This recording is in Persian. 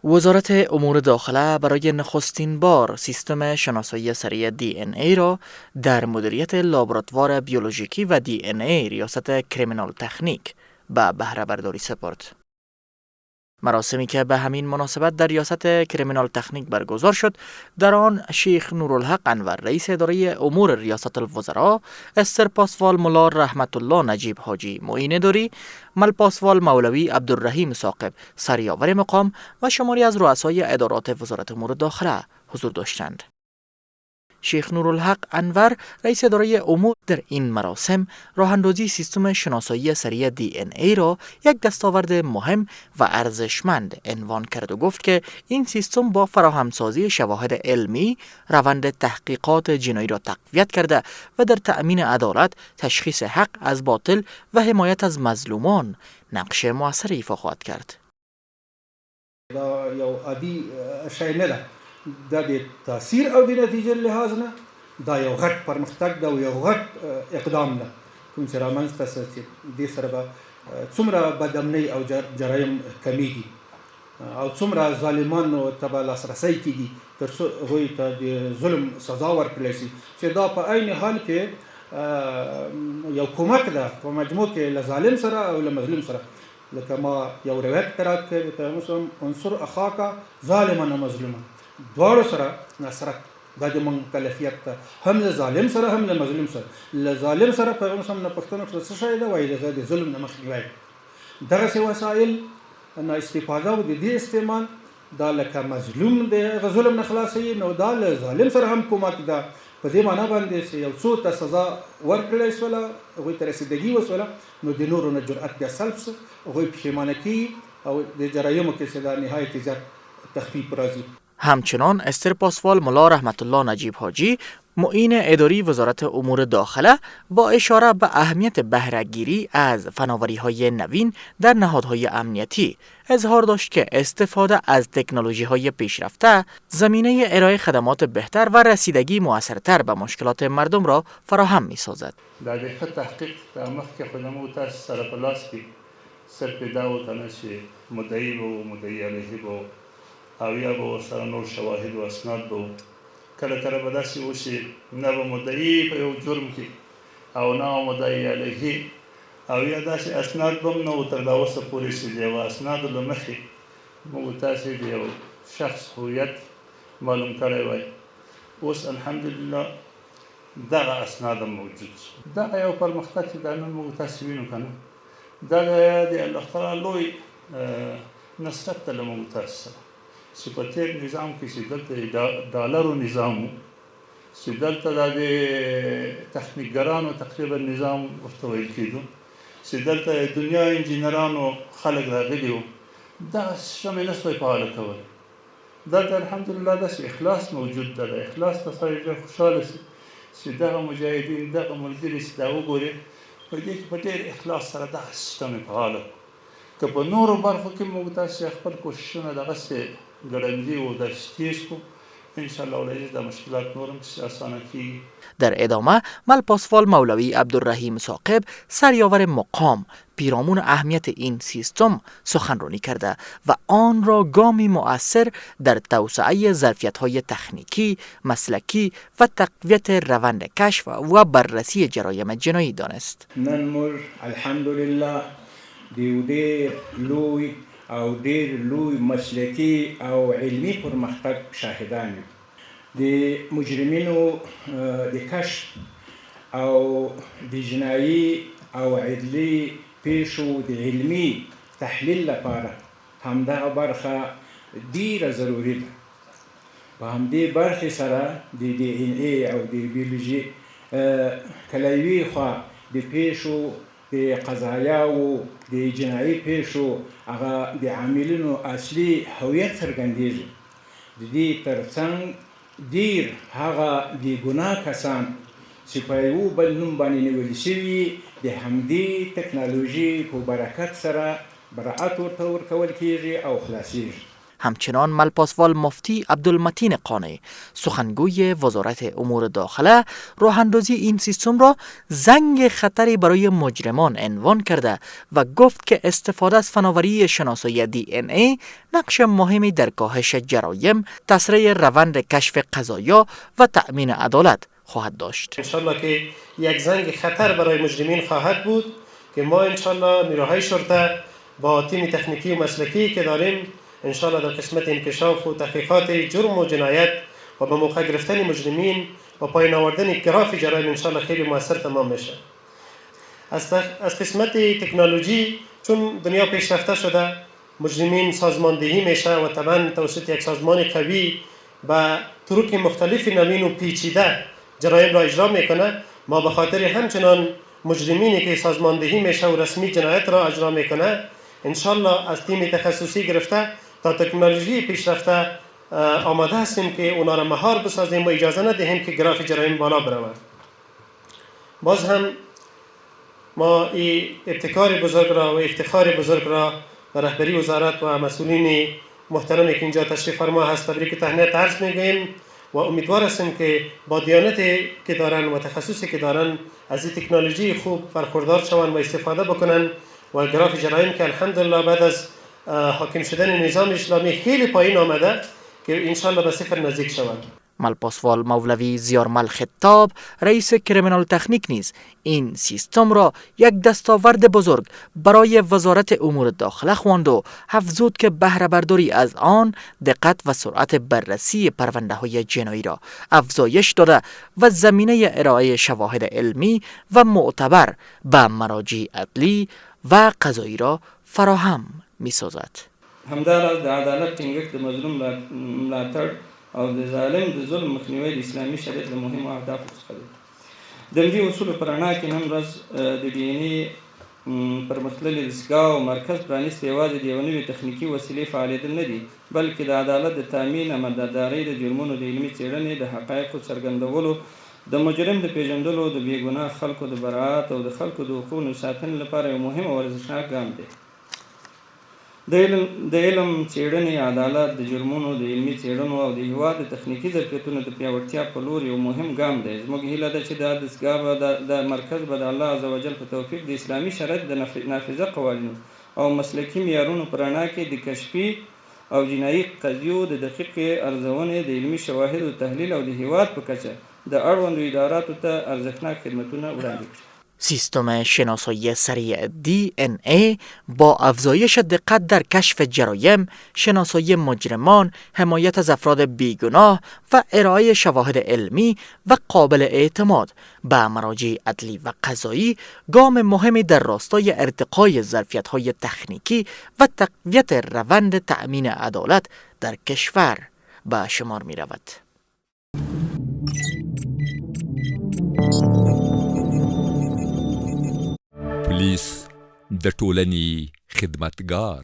وزارت امور داخله برای نخستین بار سیستم شناسایی سریع DNA را در مدیریت لابراتوار بیولوژیکی و DNA ریاست کریمینال تکنیک به بهره برداری سپرد. مراسمی که به همین مناسبت در ریاست کریمینال تکنیک برگزار شد، در آن شیخ نورالحق انور رئیس اداره امور ریاست الوزراء، استر پاسوال ملا رحمت الله نجیب حاجی معین داری، مل پاسوال مولوی عبدالرحیم ثاقب سریاور مقام و شماری از رؤسای ادارات وزارت امور داخله حضور داشتند. شیخ نورالحق انور رئیس اداره امور در این مراسم راهاندازی سیستم شناسایی سریع DNA را یک دستاورد مهم و ارزشمند عنوان کرد و گفت که این سیستم با فراهمسازی شواهد علمی روند تحقیقات جنایی را تقویت کرده و در تأمین عدالت، تشخیص حق از باطل و حمایت از مظلومان نقش مؤثری ایفا خواهد کرد. یو عادي شی نه ده، دا د تاثیر او د نتیجې لحاظ نه دا یو غټ پرمختګ ده او یو غټ اقدام ده، کوم چې رامنځته شو چې دې سره به څومره بدامنۍ او جرایم کمیږي او څومره ظالمانو ته به لاسرسی کیږي تر څو هغوی ته د ظلم سزا ورکړلی شي، چې دا په عین حال کې یو کومک ده په مجموع کې له ظالم سره او له مظلوم سره. لکه ما یو روایت قرات کړی د پیغمبر صلی الله علیه وسلم انصر اخاک ظالما و مظلوما، دواړو سره نصرت دا د مکلفیت ده، هم له ظالم سره هم له مظلوم سره. له ظالم سره پیغمبر صلی الله علیه وسلم نه پوښتنه وکړه څه شی ده، وایي د ظلم نه مخنیوی. دغسې وسایل نه استفاده او د دې استعمال دا لکه مظلوم د هغه ظلم نه خلاصوي، نو دا له ظالم سره هم کومک ده په دې معنا باندې چې یو څو ته سزا ورکړلی شوله، هغوی ته رسیدګي وشوله، نو د نورو نه جرأت بیا سلب شو، هغوی پښیمانه کېږي او د جرایمو کې چې دا نهایت زیات تخفیف راځي. همچنان استر پاسوال ملا رحمت الله نجیب حاجی معین اداری وزارت امور داخله با اشاره به اهمیت بهره‌گیری از فناوری‌های نوین در نهادهای امنیتی اظهار داشت که استفاده از تکنولوژی‌های پیشرفته زمینه ارائه خدمات بهتر و رسیدگی مؤثرتر به مشکلات مردم را فراهم می‌سازد. در دقیق تحقیق در مخک خودم و تاس سر پلاس کی صرف داو تنشی مدعی و مدعی علیه و اویا با سر نور شواهد و اسناد با کله کله به داسې وشي نه به مدعي په یو جرم کې او نه مدعي علیه او یا داسې اسناد به هم نه و تر دا اوسه پورې چې د یوه اسنادو له مخې موږ تاسې د یو شخص هویت معلوم کړی وای. اوس الحمدلله دغه اسناد هم موجود شو. دغه یو پرمختګ چې دا نن موږ تاسې وینو که نه، دغه د الله تعالی لوی نصرت ته له موږ تاسې سره چې په تېر نظام کې چې دلته ډالرو نظام و، چې دلته دا د تخنیکګرانو تقریبا نظام ورته ویل کېدو، چې دلته دنیا انجینرانو خلک راغلي وو، دغه سیسټم یې نه سوی فعاله کولی. دلته الحمدلله داسې اخلاص موجود ده، د اخلاص ته سړی ډېر خوشحاله شي چې دغه مجاهدین دغه ملګري چې دا وګوري په دې کې په ډېر اخلاص سره دغه سیسټم یې فعاله کړو. که په نورو برخو کې موږ تاسې خپل کوششونه دغسې ګړندي و داسې تیز کړو، انشاءالله العزیز د مشکلات نورم چې اسانه کیږي. در ادامه مل پاسوال مولوی عبدالرحیم ثاقب سریاور مقام پیرامون اهمیت این سیستم سخنرانی کرده و آن را گامی مؤثر در توسعه ظرفیت‌های تکنیکی، مسلکی و تقویت روند کشف و بررسی جرایم جنایی دانست. نن موږ الحمدلله د یو ډېر لوی او ډېر لوی مسلکي او علمي پرمختګ شاهدان یو. د مجرمینو د کشف او د جنایي او عدلي پیښو د علمي تحلیل لپاره همدغه برخه ډېره ضروري ده. په همدې برخې سره د DNA او د بیولوژي کله یوې خوا د پیښو د قضایاو د جنایي پیښو هغه د عاملینو اصلي هویت څرګندېږي. د دې ترڅنګ ډېر هغه د ګناه کسان چې په یو بل نوم باندې نیول شوي د همدې تکنالوژي په برکت سره براعت ورته ورکول کېږي او خلاصېږي. همچنان ملپاسوال مفتی عبدالمتین قانی سخنگوی وزارت امور داخله راه اندازی این سیستم را زنگ خطری برای مجرمان عنوان کرده و گفت که استفاده از فناوری شناسایی DNA نقش مهمی در کاهش جرایم، تسریع روند کشف قضایا و تأمین عدالت خواهد داشت. انشالله که یک زنگ خطر برای مجرمین خواهد بود که ما انشالله نیروهای شرطه با تیم تکنیکی و مسلکی که داریم انشالله در قسمت انکشاف و تحقیقات جرم و جنایت و به موقع گرفتن مجرمین و پایین آوردن گراف جرایم انشالله خیلی موثر تمام میشه. از قسمت تکنولوژی چون دنیا پیشرفته شده مجرمین سازماندهی میشه و طبعا توسط یک سازمان قوی با طرق مختلف نوین و پیچیده جرایم را اجرا میکنه. ما به خاطر همچنان مجرمینی که سازماندهی میشه و رسمی جنایت را اجرا میکنه انشالله از تیم تخصصی گرفته تا تکنولوژی پیشرفته آماده هستیم که اونا را مهار بسازیم و اجازه ندهیم که گراف جرایم بالا برود. باز هم ما این ابتکار بزرگ را و افتخار بزرگ را به رهبری وزارت و مسئولین محترمی که اینجا تشریف فرما هست تبریک تهنیت عرض میگوییم و امیدوار هستیم که با دیانتی که دارن و تخصصی که دارن از این تکنولوژی خوب برخوردار شوند و استفاده بکنن و گراف جرایم که الحمدلله بعد از حاکم شدن نظام اسلامی خیلی پایین آمده که انشالله به صفر نزدیک شوند. ملپاسوال مولوی زیارمل خطاب رئیس کریمینال تکنیک نیز این سیستم را یک دستاورد بزرگ برای وزارت امور داخله خواند و افزود که بهره برداری از آن دقت و سرعت بررسی پرونده های جنایی را افزایش داده و زمینه ارائه شواهد علمی و معتبر به مراجع عدلی و قضایی را فراهم می سازد. همداراز د عدالت ټینګښت د مظلوم ملاتړ او د ظالم د ظلم مخنیوی د اسلامي شریعت له مهمو اهدافو څخه دی. د همدې اصولو په رڼا کې نن ورځ د ډي ان اې پرمختللې دستګاه او مرکز پرانیست یوازې د یو نوې تخنیکي وسیلې فعالېدل نه دي بلکې د عدالت د تامین، امانتدارۍ، د جرمونو د علمي څېړنې، د حقایقو څرګندولو، د مجرم د پیژندلو، د بېګناه خلکو د براءت او د خلکو د حقوقو ساتنې لپاره یو مهم او ارزښتناک ګام دی. د علم څېړنې، عدالت، د جرمونو د علمي څېړنو او د هېواد د تخنیکي ظرفیتونو د پیاوړتیا په لور یو مهم ګام دی. زموږ هیله ده چې دا دستګاه به د مرکز به د الله عزوجل په توفیق د اسلامي شریعت د نافذه قوانینو او مسلکي معیارونو په رڼا کې د کشفي او جنایي قضیو د دقیقې ارزونې، د علمي شواهدو تحلیل او د هېواد په کچه د اړوندو اداراتو ته ارزښتناک خدمتونه وړاندې کړي. سیستم شناسایی سریع DNA با افزایش دقت در کشف جرایم، شناسایی مجرمان، حمایت از افراد بیگناه و ارائه شواهد علمی و قابل اعتماد به مراجع عدلی و قضایی گام مهمی در راستای ارتقای ظرفیت‌های تکنیکی و تقویت روند تأمین عدالت در کشور به شمار می‌رود. پولیس د ټولنې خدمتګار